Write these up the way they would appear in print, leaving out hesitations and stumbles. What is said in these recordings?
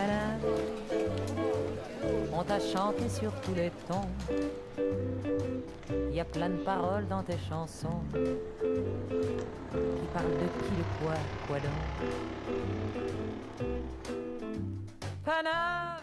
Paname. On t'a chanté sur tous les tons. Y a plein de paroles dans tes chansons qui parlent de qui, de quoi donc. Paname.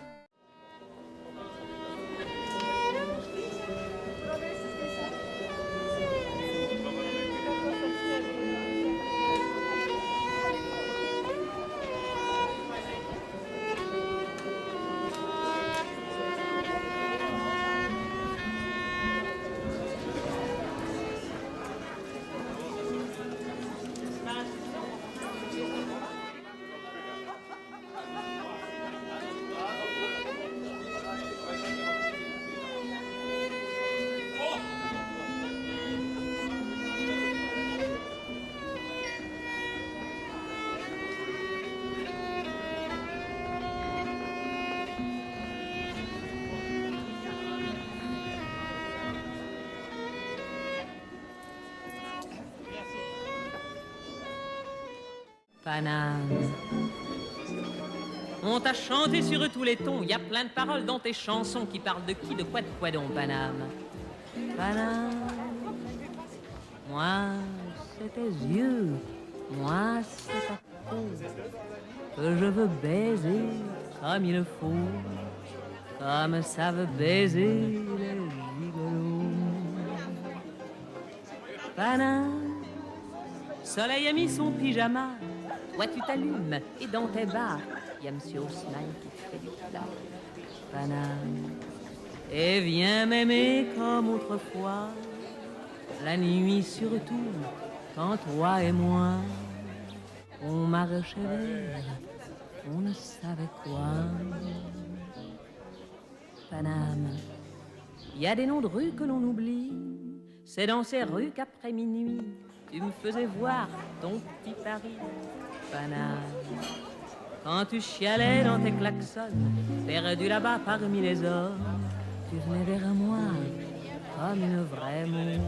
Paname. On t'a chanté sur tous les tons, y a plein de paroles dans tes chansons qui parlent de qui, de quoi donc, Paname. Paname. Moi, c'est tes yeux, moi, c'est ta peau que je veux baiser comme il faut, comme savent baiser les gigolos. Paname. Soleil a mis son pyjama. Toi tu t'allumes et dans tes bas, y a Monsieur Haussmann qui te fait du plat. Paname. Et viens m'aimer comme autrefois, la nuit surtout, quand toi et moi, on marchait vers, on ne savait quoi. Paname. Y a des noms de rues que l'on oublie, c'est dans ces rues qu'après minuit, tu me faisais voir ton petit Paris. Paname. Quand tu chialais dans tes klaxons, perdu là-bas parmi les hommes, tu venais vers moi comme une vraie môme.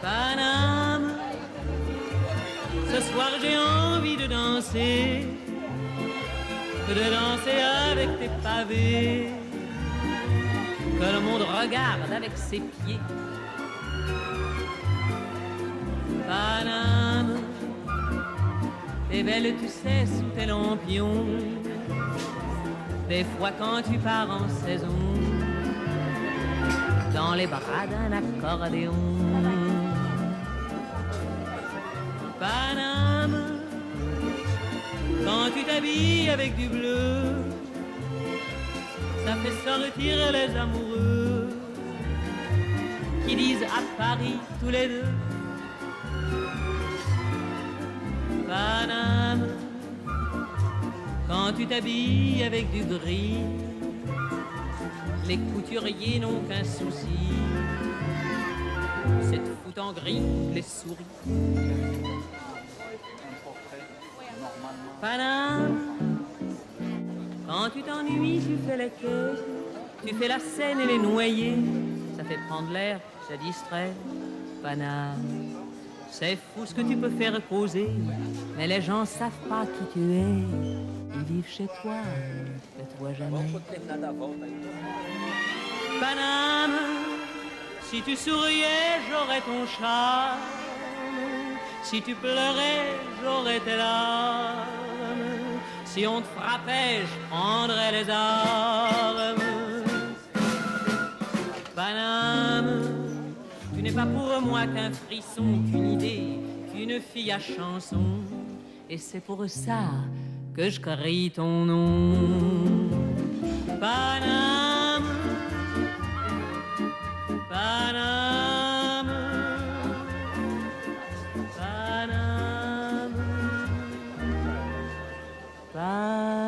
Paname. Ce soir j'ai envie de danser, avec tes pavés, que le monde regarde avec ses pieds. Paname, t'es belle, tu sais, sous tes lampions. Des fois quand tu pars en saison, dans les bras d'un accordéon. Paname, quand tu t'habilles avec du bleu, ça fait sortir les amoureux qui disent à Paris tous les deux. Paname, quand tu t'habilles avec du gris, les couturiers n'ont qu'un souci, c'est de foutre en gris les souris. Paname, quand tu t'ennuies, tu fais les quais, tu fais la Seine et les noyers, ça fait prendre l'air, ça distrait. Paname. C'est fou ce que tu peux faire causer, mais les gens savent pas qui tu es. Ils vivent chez toi, que toi jamais. Paname, si tu souriais, j'aurais ton charme. Si tu pleurais, j'aurais tes larmes. Si on te frappait, je prendrais les armes. Paname, tu n'es pas pour moi qu'un frisson, qu'une idée, qu'une fille à chanson. Et c'est pour ça que je crie ton nom. Paname, Paname, Paname, Paname.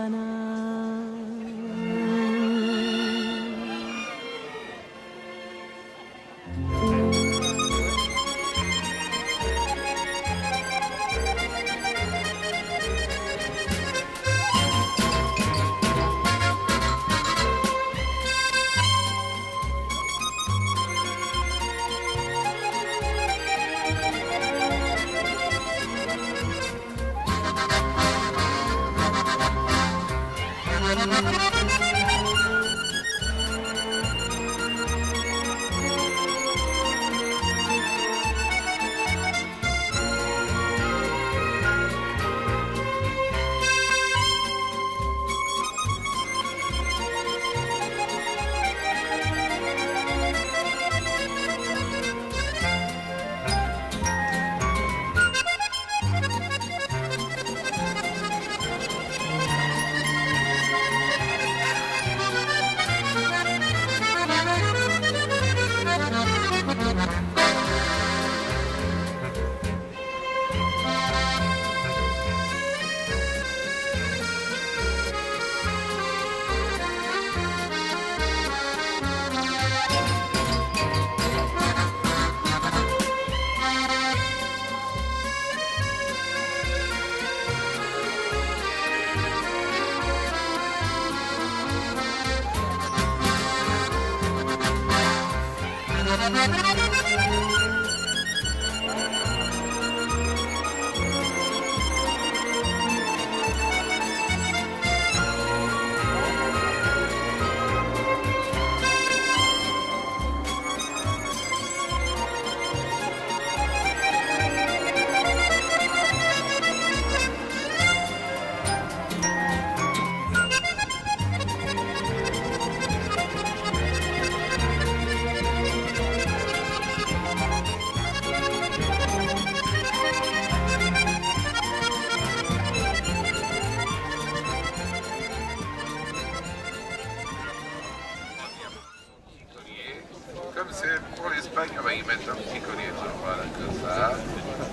Comme c'est pour l'Espagne, on va y mettre un petit collier de voilà, comme ça.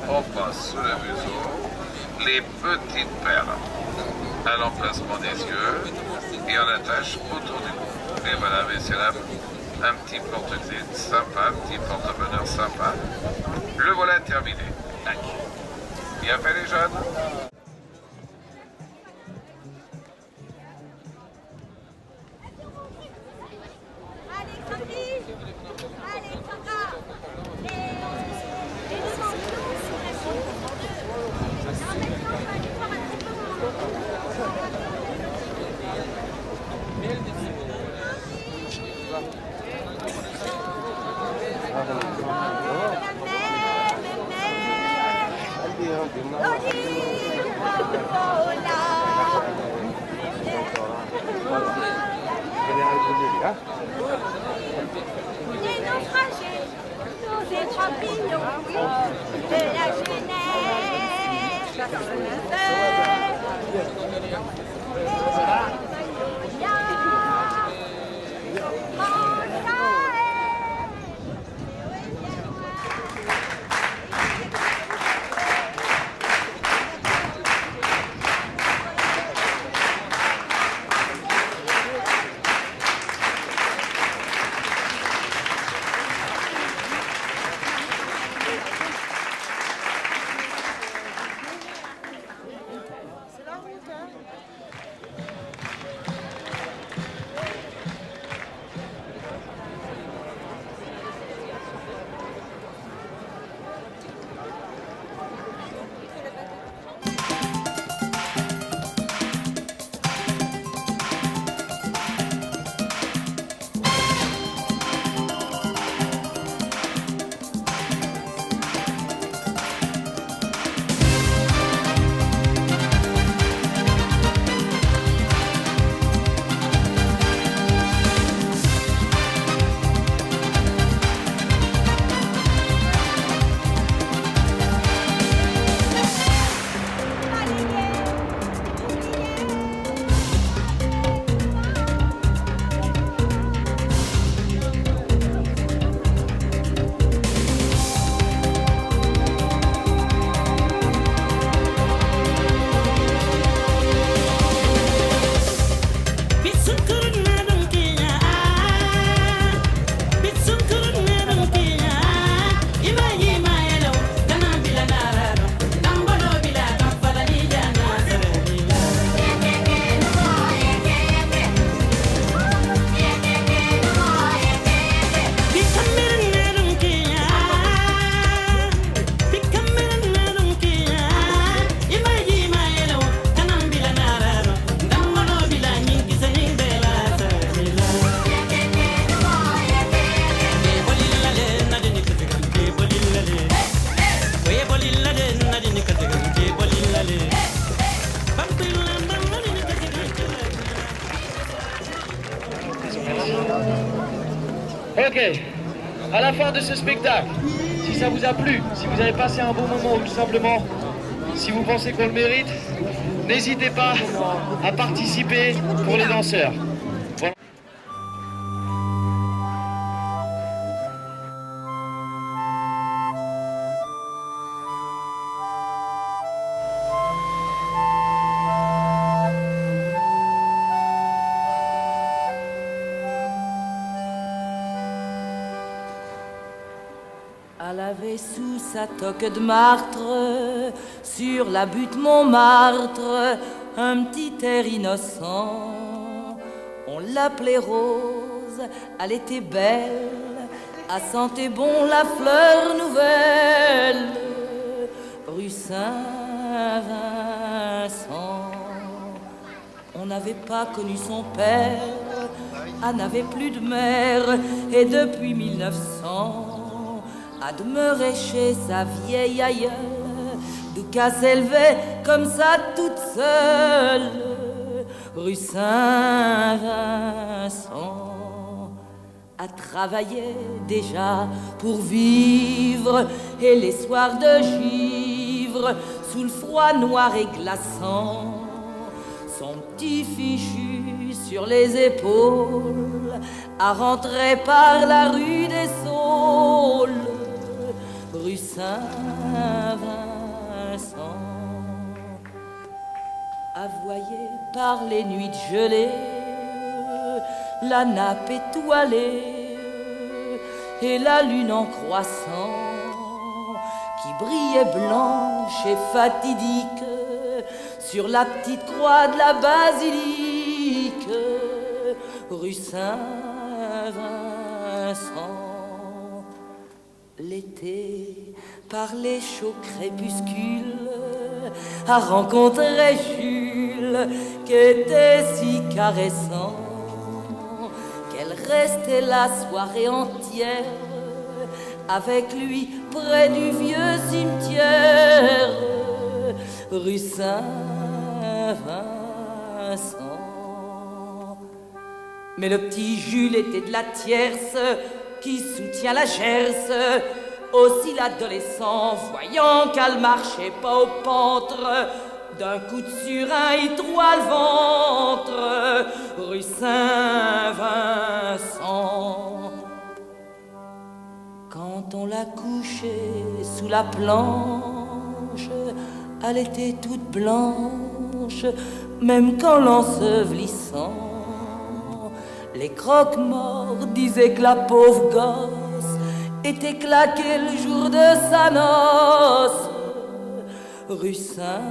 On passe sous le museau les petites perles à l'emplacement des yeux et on attache autour du cou. Et voilà, messieurs, dames, un petit porte-clés sympa, un petit porte-bonheur sympa. Le voilà terminé. Tac. Bien fait les jeunes. Les naufragés, nos échappillons de la jeunesse. Ok. À la fin de ce spectacle, si ça vous a plu, si vous avez passé un bon moment ou tout simplement si vous pensez qu'on le mérite, n'hésitez pas à participer pour les danseurs. Voilà. Elle avait sous sa toque de martre, sur la butte Montmartre, un petit air innocent. On l'appelait Rose, elle était belle, elle sentait bon la fleur nouvelle, rue Saint-Vincent. On n'avait pas connu son père, elle n'avait plus de mère, et depuis 1900, à demeurer chez sa vieille aïeule, d'où qu'elle s'élevait comme ça toute seule, rue Saint-Vincent. À travailler déjà pour vivre, et les soirs de givre, sous le froid noir et glaçant, son petit fichu sur les épaules, à rentrer par la rue des Saules, rue Saint-Vincent. À voyer par les nuits de gelée, la nappe étoilée et la lune en croissant qui brillait blanche et fatidique sur la petite croix de la basilique, rue Saint-Vincent. L'été, par les chauds crépuscules, a rencontré Jules, qui était si caressant, qu'elle restait la soirée entière avec lui près du vieux cimetière, rue Saint-Vincent. Mais le petit Jules était de la tierce qui soutient la Gerse. Aussi l'adolescent, voyant qu'elle marchait pas au pentre, d'un coup de surin il troua le ventre, rue Saint-Vincent. Quand on l'a couchée sous la planche, elle était toute blanche, même qu'en l'ensevelissant, les croque-morts disaient que la pauvre gosse était claquée le jour de sa noce, rue Saint-Vincent.